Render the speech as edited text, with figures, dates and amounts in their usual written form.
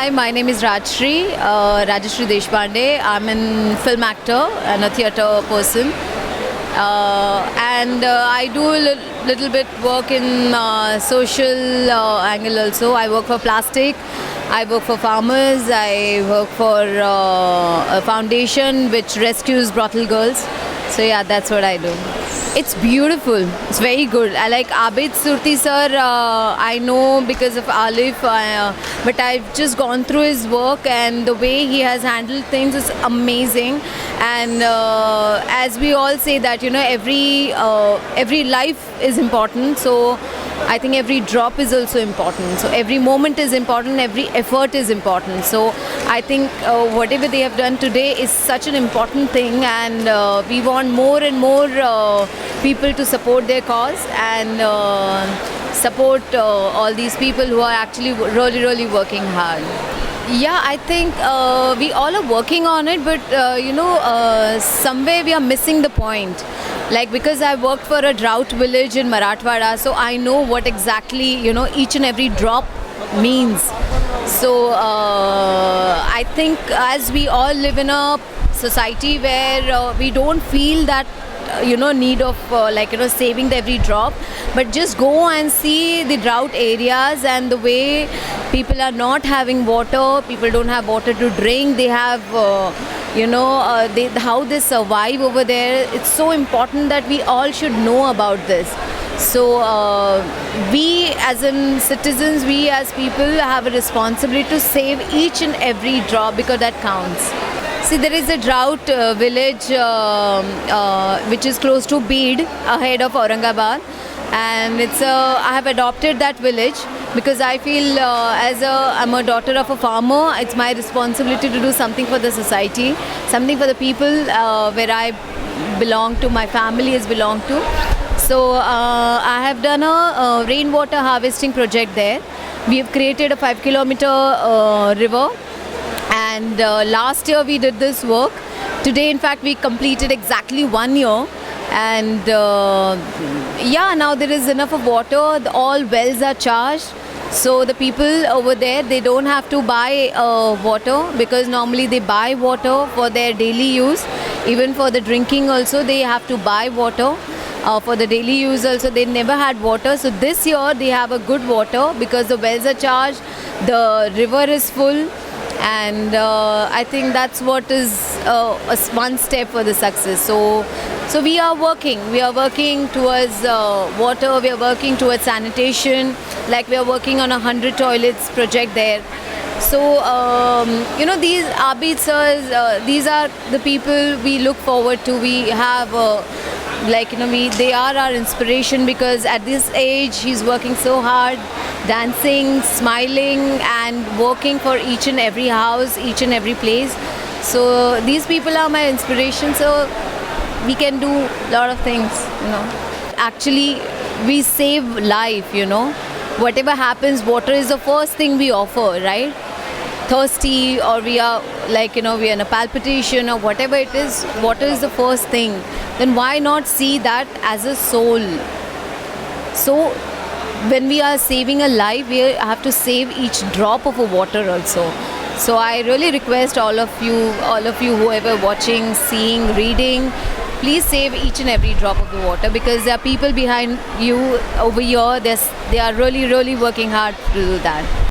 Hi, my name is Rajashri Deshpande. I'm a film actor and a theatre person. And I do a little bit work in social angle also. I work for plastic. I work for farmers. I work for a foundation which rescues brothel girls. So yeah, that's what I do. It's beautiful. It's very good. I like Abid Surti sir. I know because of Alif, but I've just gone through his work and the way he has handled things is amazing. And as we all say that every life is important. So I think every drop is also important. So every moment is important. Every effort is important. So I think whatever they have done today is such an important thing, and we want more and more people to support their cause and support all these people who are actually really working hard. Yeah, I think we all are working on it, but somewhere we are missing the point. Like, because I worked for a drought village in Marathwada, so I know what exactly each and every drop means. So I think as we all live in a society where we don't feel that need of saving the every drop, but just go and see the drought areas and the way people are not having water. People don't have water to drink. They have how they survive over there. It's so important that we all should know about this. So we as in citizens, we as people have a responsibility to save each and every drop, because that counts. See, there is a drought village which is close to Beed, ahead of Aurangabad, and I have adopted that village because I feel I'm a daughter of a farmer. It's my responsibility to do something for the society, something for the people where I belong to, my family is belong to. So I have done a rainwater harvesting project there. We have created a 5-kilometer river. And last year we did this work. Today, in fact, we completed exactly 1 year. And now there is enough of water. All wells are charged. So the people over there, they don't have to buy water, because normally they buy water for their daily use. Even for the drinking also, they have to buy water. For the daily use also, they never had water. So this year they have a good water because the wells are charged. The river is full. And I think that's what is one step for the success. So we are working towards water. We are working towards sanitation. Like, we are working on 100 toilets project there. So these Abid sirs, these are the people we look forward to. We have they are our inspiration, because at this age he's working so hard, dancing, smiling, and working for each and every house, each and every place. So these people are my inspiration. So we can do a lot of things. Actually, we save life. Whatever happens, water is the first thing we offer, right? Thirsty, or we are we are in a palpitation or whatever it is, water is the first thing. Then why not see that as a soul? So when we are saving a life, we have to save each drop of a water also. So I really request all of you, whoever watching, seeing, reading, please save each and every drop of the water, because there are people behind you over here. They are really working hard to do that.